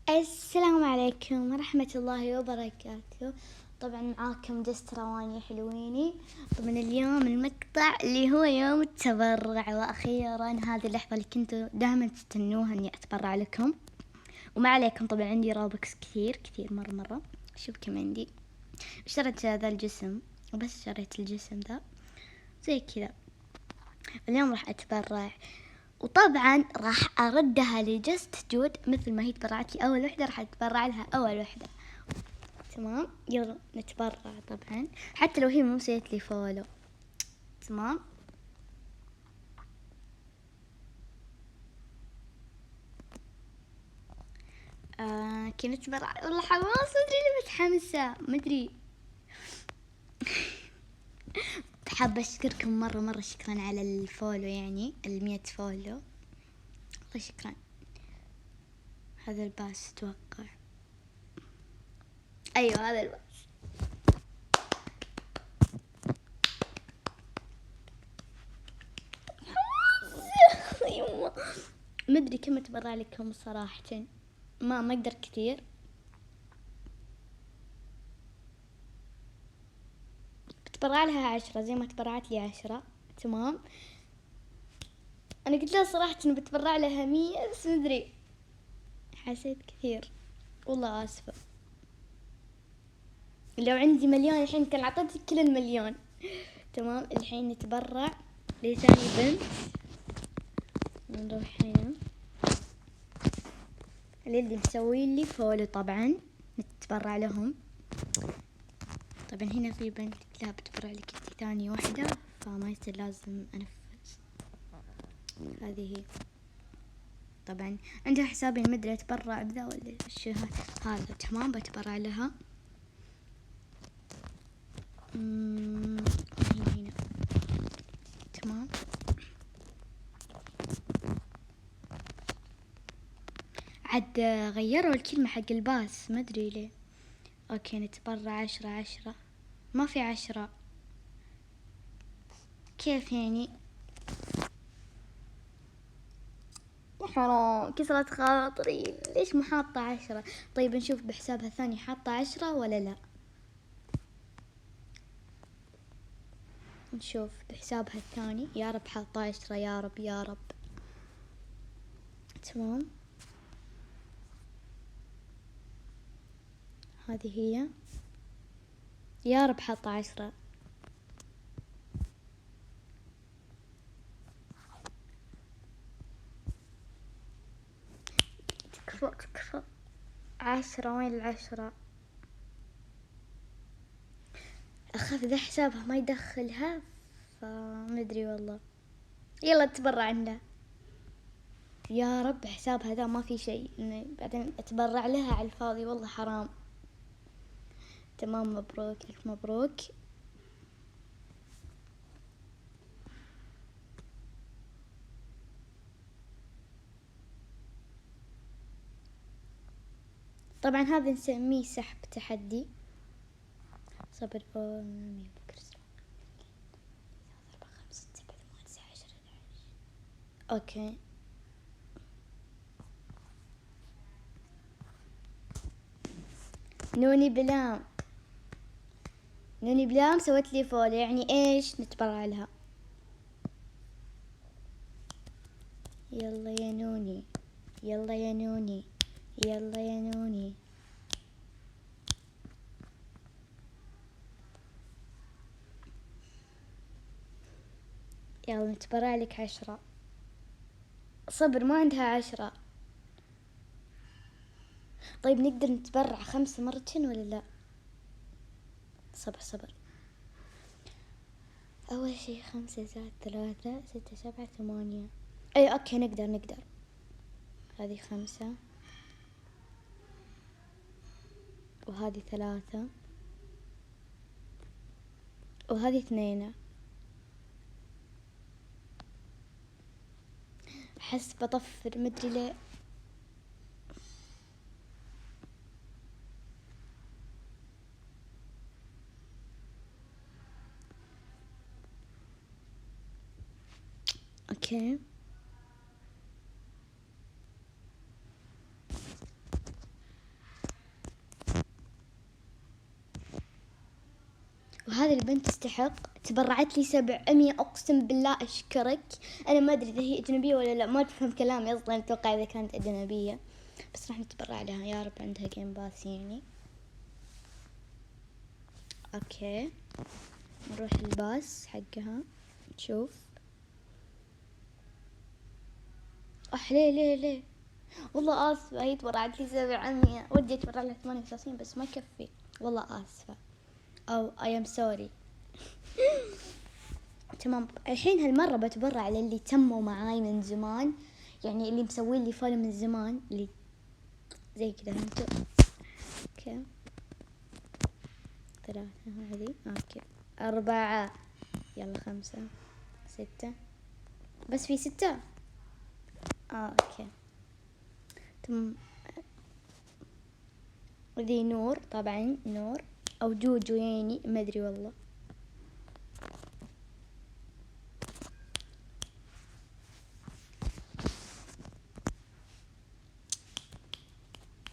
السلام عليكم ورحمة الله وبركاته. طبعا معاكم جست رواني حلويني. طبعا اليوم المقطع اللي هو يوم التبرع، وأخيرا هذه اللحظة اللي كنتوا دائما تستنوها اني اتبرع لكم. وما عليكم، طبعا عندي رابكس كثير مرة. شوف كم عندي. اشتريت ذا الجسم وبس، اشتريت الجسم ذا زي كذا. اليوم راح اتبرع، وطبعا راح اردها لجست جود مثل ما هي تبرعت لي اول وحده، راح اتبرع لها اول وحده. تمام، يلا نتبرع. طبعا حتى لو هي مو مسويت لي فولو. تمام، كنت تبرع والله حماس، مدري ليه متحمسه، مدري. حابة أشكركم مرة شكرا على الفولو، يعني 100 فولو، والله شكرا. هذا الباس أتوقع، أيوة هذا الباس. يما مدري كم أتبرع لكم صراحة، ما أقدر كثير. بتبرع لها 10 زي ما تبرعت لي 10. تمام، أنا قلت لها صراحة إنه بتبرع لها 100، بس مدري حسيت كثير، والله آسفة. لو عندي مليون الحين كان عطيتك كل المليون. تمام، الحين نتبرع لثاني بنت. نروح هنا اللي مسوين لي فولو، طبعا نتبرع لهم. طبعا هنا في بنت لا بتبرع لك ثاني واحدة، فما يصير لازم أنفذ. هذه هي. طبعا عندها حسابي المدري أتبرع بذا ولا شو هذا. تمام، بتبرع لها. هنا تمام. عاد غيروا الكلمة حق الباس، ما أدري ليه. أوكي، نتبرع 10. ما في 10، كيف يعني؟ حرام، كسرت خاطري، ليش ما حاطة 10؟ طيب نشوف بحسابها الثاني حاطة 10 ولا لا. نشوف بحسابها الثاني، يا رب حاطة 10، يا رب. تمام، هذه هي، يا رب حاطة 10. تكفى 10، وين 10؟ أخاف إذا حسابها ما يدخلها، فمدري والله. يلا تبرع عنده، يا رب حسابها ذا ما في شيء، بعدين أتبرع لها على الفاضي، والله حرام. تمام، مبروك، ألف مبروك. طبعا هذا نسميه سحب تحدي. صبر، بكرة 4 5 6 7 8 9 10 11. اوكي، نوني بلام سوت لي فول، يعني ايش نتبرع لها. يلا يا نوني، يلا يا نوني، يلا يا نوني. يلا نتبرع لك 10. صبر، ما عندها 10. طيب نقدر نتبرع 5 مرة ولا لا؟ صبر. أول شي 5 زائد 3 6 7 8. أي أوكي، نقدر. هذه 5 وهذه 3 وهذه 2. أحس بطفر، مدري ليه. اوكي، هذه البنت تستحق، تبرعت لي 700، أقسم بالله أشكرك. أنا ما أدري إذا هي أجنبية ولا لا، ما تفهم كلامي أصلا، أتوقع إذا كانت أجنبية، بس راح نتبرع لها يا رب عندها جيم باس يعني. أوكي نروح الباس حقها نشوف. ليه والله آسفة، هي تبرعت لي 700، ودي أتبرع لها 38 بس ما يكفي، والله آسفة، أو I am sorry. تمام الحين هالمرة بتبرع للي تموا معاي من زمان، يعني اللي مسوين لي فولو من زمان، اللي زي كذا انتو. اوكي 3 هذه، اوكي 4، يلا 5 6، بس في 6. اوكي تمام. ذي نور طبعا، نور او جوجو يعني ما ادري والله.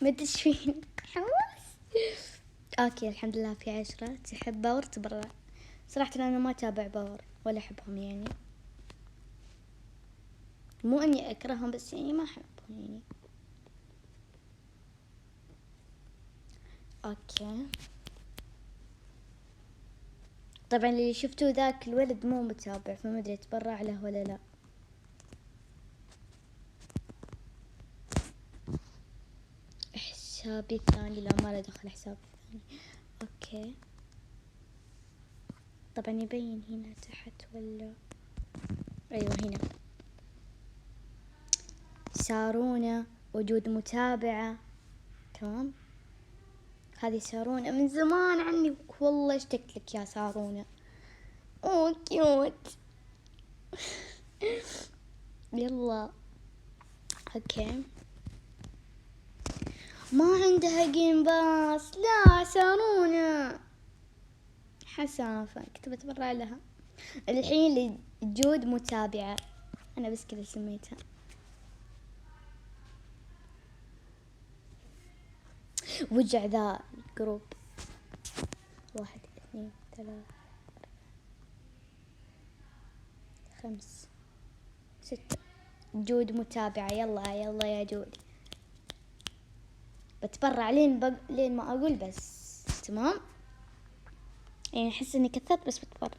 ما ادري ايش فيني حواس. اوكي الحمد لله في 10. تحب باور تبرع. صراحة انا ما اتابع باور ولا احبهم يعني، مو اني اكرههم بس يعني ما احبهم يعني. اوكي طبعا اللي شفتوه ذاك الولد مو متابع، فما ادري اتبرع له ولا لا. حسابي الثاني، لا ما له دخل حسابي الثاني. اوكي طبعا يبين هنا تحت ولا ايوه هنا، سارونا وجود متابعة. تمام هذه سارونا من زمان عني، والله اشتقت لك يا سارونا. اوه كيوت. يلا اوكي ما عندها جيم باس، لا سارونا حسافة، كنت بتبرع لها. الحين لجود متابعة، أنا بس كذا سميتها. وجع ذا الجروب. 1 2 3 5 6 جود متابعة، يلا يلا يا جود. بتبرع لين ما أقول بس. تمام يعني أحس إني كثرت بس بتبرع.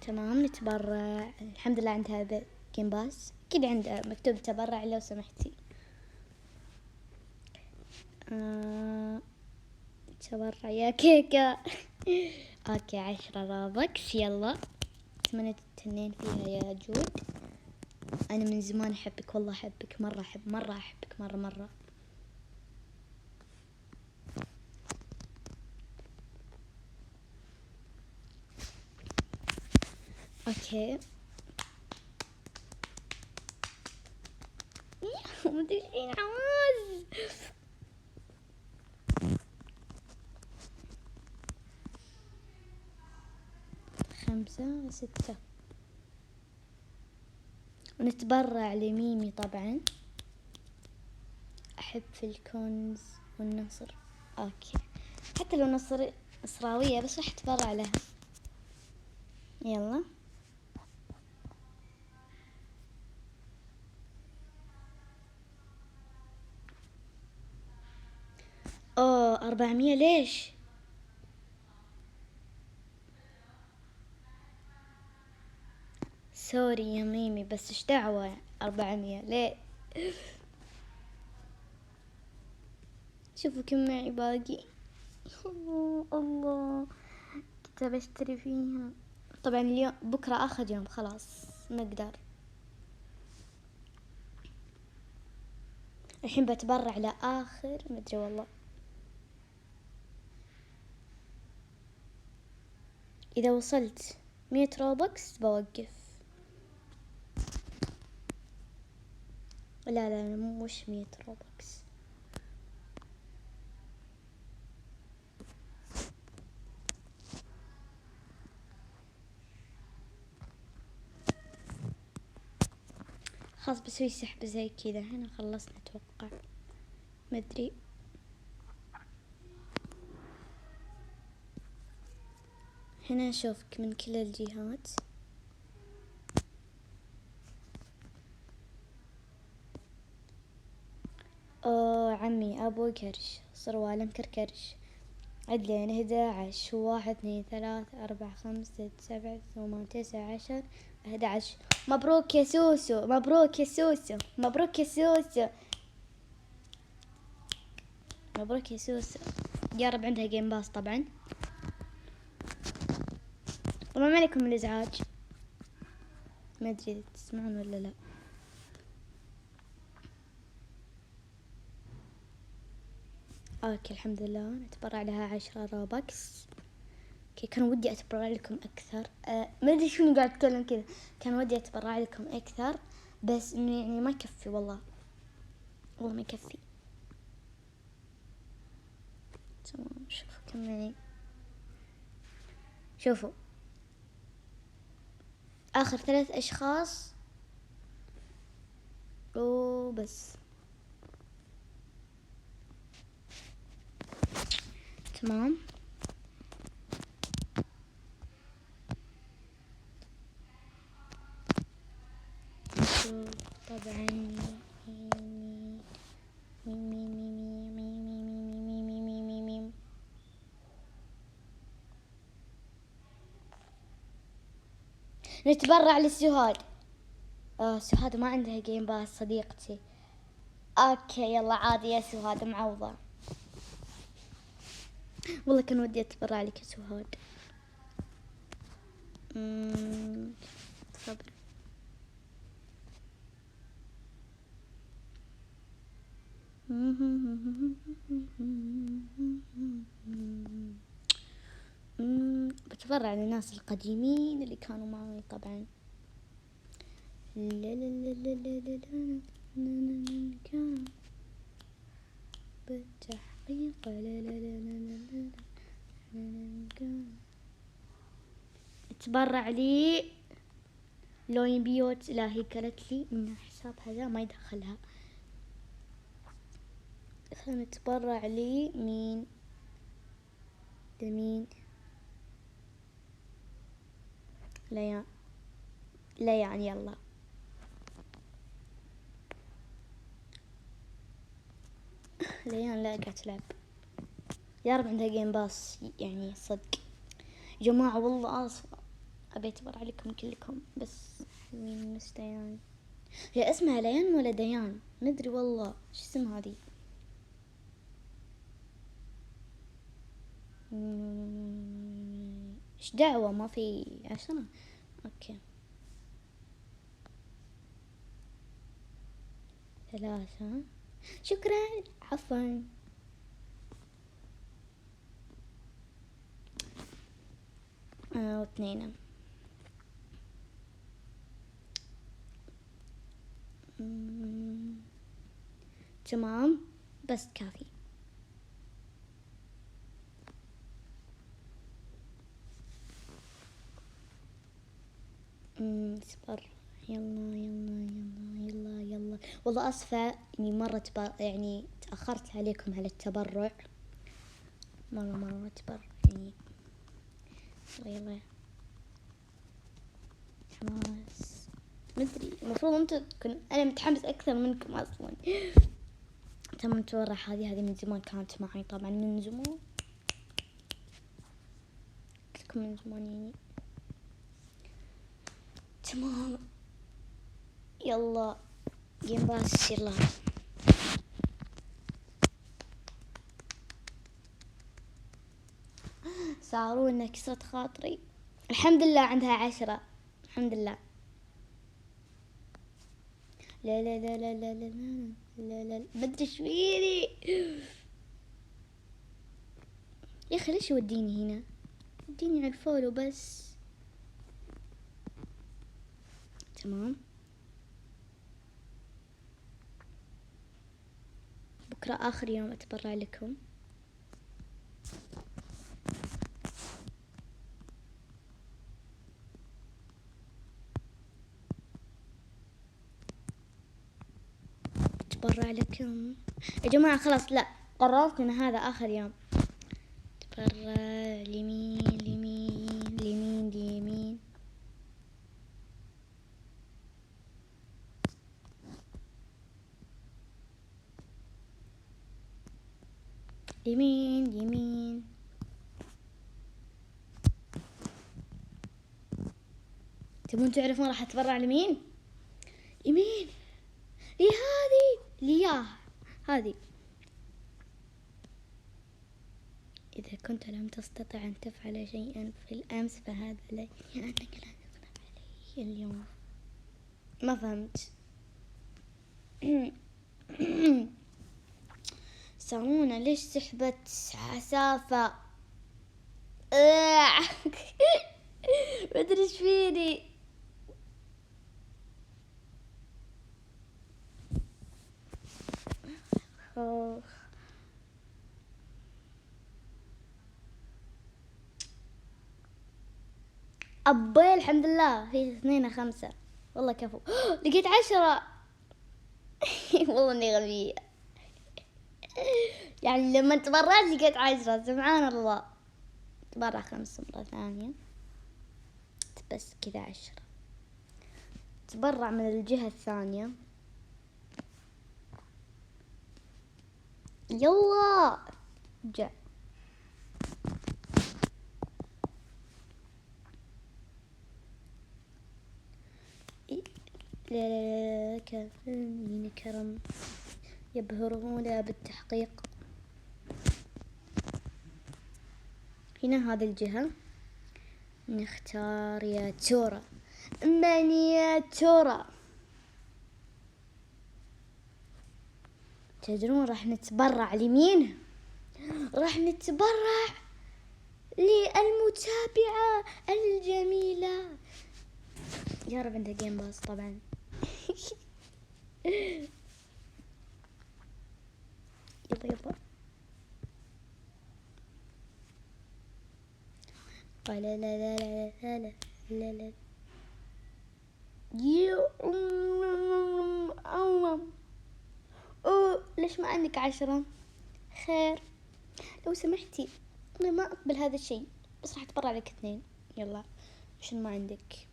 تمام نتبرع، الحمد لله عندها هذا جيم باس، كذا عندها مكتوب تبرع لو سمحتي. تبرع يا كيكة. اوكي 10 رابكس، يلا اتمنى تتنين فيها يا جود. انا من زمان احبك والله، احبك مرة، احبك مرة. اوكي مدري ايش عواز. 5 6 ونتبرع لميمي طبعا، احب في الكنز والنصر. اوكي حتى لو نصراوية بس راح اتبرع لها. يلا 400 ليش؟ سوري يا ميمي بس ايش دعوة 400 ليه؟ شوفوا كم معي باقي. الله كنت بشتري فيها. طبعا اليوم بكرة اخر يوم خلاص نقدر. الحين بتبرع لآخر مدري والله، إذا وصلت 100 روبكس بوقف. لا مش 100 روبكس. خلاص بسوي سحب زي كذا، هنا خلصنا اتوقع، مدري. هنا نشوفك من كل الجهات. عمي ابو كرش صروال مكركرش. عدلين 11 1 2 3 4 5 6 7 8 9 10 11. مبروك يا سوسو، مبروك يا سوسو، مبروك يا سوسو، مبروك يا سوسو. يا رب عندها جيم باس طبعا. والله ما عليكم الازعاج، ما ادري اذا تسمعون ولا لا. اوكي الحمد لله. نتبرع لها 10 روبكس. اوكي كان ودي اتبرع لكم اكثر، ما ادري شنو قاعد اتكلم كذا. كان ودي اتبرع لكم اكثر بس انه يعني ما يكفي، والله والله ما يكفي. تمام شوفوا كم معي. شوفوا اخر 3 اشخاص وبس. تمام طبعا نتبرع للسهاد. سهاد ما عندها جيم باس صديقتي. اوكي يلا عادي يا سهاد معوضة. والله كان ودي اتبرع لك يا سهاد. صبر. بتبرع للناس القديمين اللي كانوا معي طبعا. لا لا لا لا لا لا كان بالتحقيق. لا لا لا لا لا اتبرع لي لوين بيوت. لا هي قالت لي ان حساب هذا ما يدخلها. نتبرع لي مين لمين؟ ليان. ليان يلا. ليان لا قاعد تلعب. يا رب عندها جيم باس يعني صدق. يا جماعة والله اسفة، ابي اتبرع لكم كلكم بس مين مستيان. هي اسمها ليان ولا ديان؟ مدري والله شو اسم هذه. ايش دعوة ما في 10. اوكي 3. شكرا عفوا. و2. تمام بس كافي. اصبر. يلا يلا يلا يلا يلا. والله اسفة اني مرة يعني تأخرت عليكم على التبرع. مرة تبرع يعني. يلا حماس. مدري المفروض انتم تكون انا متحمس اكثر منكم اصلا. تم نتورع. هذه من زمان كانت معي طبعا، من زمان كلكم من زمان يعني. تمام يلا جيم باس يلا. سارونا كسرت خاطري. الحمد لله عندها 10. الحمد لله. لا لا لا لا لا لا لا لا بدري ايش فيني يا اخي. ليش يوديني هنا؟ وديني على الفولو بس. تمام بكرة اخر يوم اتبرع لكم. اتبرع لكم يا جماعة. خلاص لا قررت ان هذا اخر يوم. تبرع لمين لمين يمين يمين. تبون تعرفون راح اتبرع لمين؟ يمين. لي هذه لياه هذه. إذا كنت لم تستطع أن تفعل شيئا في الأمس فهذا لا يعني أنك لا تفعل عليه اليوم. ما فهمت. سارونا ليش سحبت عسافة؟ ما أدري إيش فيني. أبي الحمد لله في 2 5 والله كفو. لقيت 10. والله إني غبية. يعني لما تبرعت لقيت 10. سبحان الله. تبرع 5 مرة ثانية بس كذا 10. تبرع من الجهة الثانية. يلا جاء. لا كافين كرم يبهرون بالتحقيق. هنا هذا الجهة نختار يا تورا. من يا تورا؟ تدرون راح نتبرع لمين؟ راح نتبرع للمتابعة الجميلة. يا رب عندها جيم باس طبعا. يلا لا لا لا لا لا لا لا. ليش ما عندك 10؟ خير لو سمحتي أنا ما أقبل هذا الشيء بس راح أتبرع لك 2. يلا عشان ما عندك.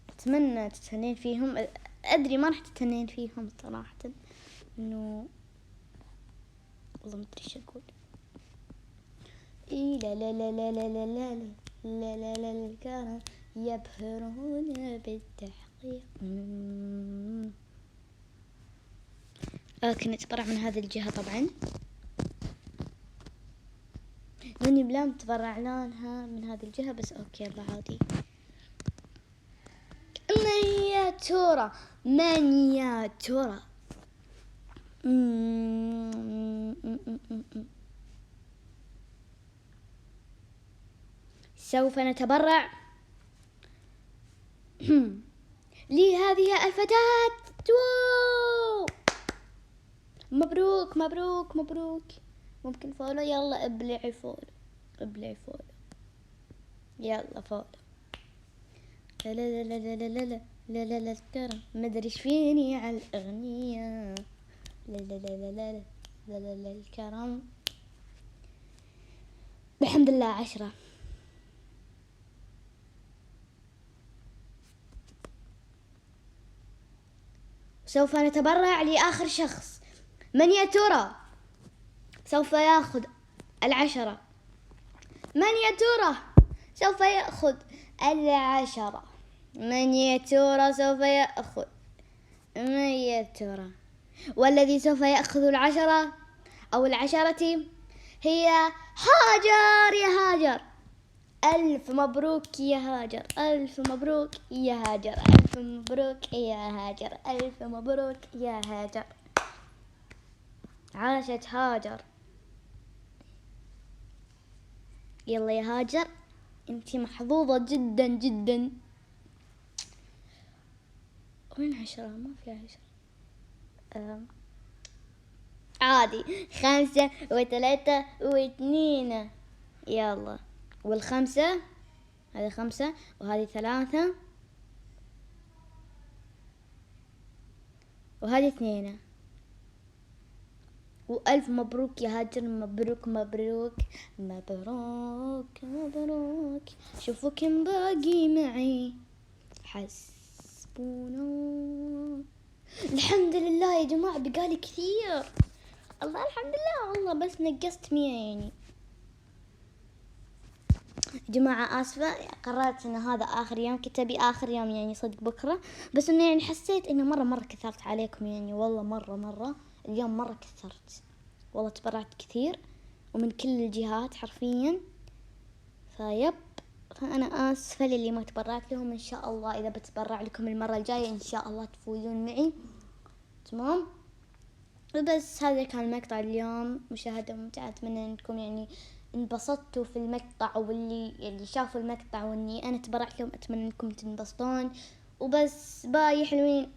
أتمنى تتهنين فيهم. أدري ما راح تتهنين فيهم صراحة إنه والله ما أدري إيش أقول. إيه لا لا لا لا لا لا لا لا لا لا الكرم يبهرون بالتحقيق. لكن نتبرع من هذه الجهة طبعا. لوني بلا متبرع لونها من هذه الجهة بس أوكي يلا عادي. مانياتورا مانياتورا. سوف نتبرع لهذه الفتاة. مبروك مبروك مبروك. ممكن فولو؟ يلا ابلعي فولو ابلعي فولو. يلا فولو. لا لا لا لا لا لا لا لا لا الكرم ما ادري ايش فيني على الاغنية. لا لا لا لا لا لا لا لا الكرم. الحمد لله 10. سوف نتبرع لآخر شخص. من يا ترى سوف يأخذ 10؟ من يا ترى سوف يأخذ 10؟ من يا ترى سوف يأخذ؟ من يا ترى؟ والذي سوف يأخذ 10 أو 10 هي هاجر. يا هاجر ألف مبروك يا هاجر. ألف مبروك يا هاجر. ألف مبروك يا هاجر. ألف مبروك يا هاجر. عاشت هاجر. يلا يا هاجر انتي محظوظة جدا جدا. وين 10؟ ما في 10. عادي 5 و3 و2. يلا وال5 هذه 5 وهذه 3 وهذه 2. وألف مبروك يا هاجر. مبروك مبروك مبروك مبروك. شوفوا كم باقي معي. حسبونا الحمد لله يا جماعة بقالي كثير، الله الحمد لله والله، بس نقصت 100 يعني. يا جماعة آسفة، قررت إن هذا آخر يوم، كتابي آخر يوم يعني صدق بكرة، بس إنه يعني حسيت إنه مرة كثرت عليكم يعني، والله مرة اليوم مرة كثرت، والله تبرعت كثير ومن كل الجهات حرفيا، فيب. فأنا آسفة للي ما تبرعت لهم، إن شاء الله إذا بتبرع لكم المرة الجاية إن شاء الله تفوزون معي، تمام. وبس هذا كان مقطع اليوم، مشاهدة ممتعة، أتمنى أنكم يعني انبسطتوا في المقطع، واللي شافوا المقطع واني انا تبرعت لهم اتمنى انكم تنبسطون. وبس باي حلوين.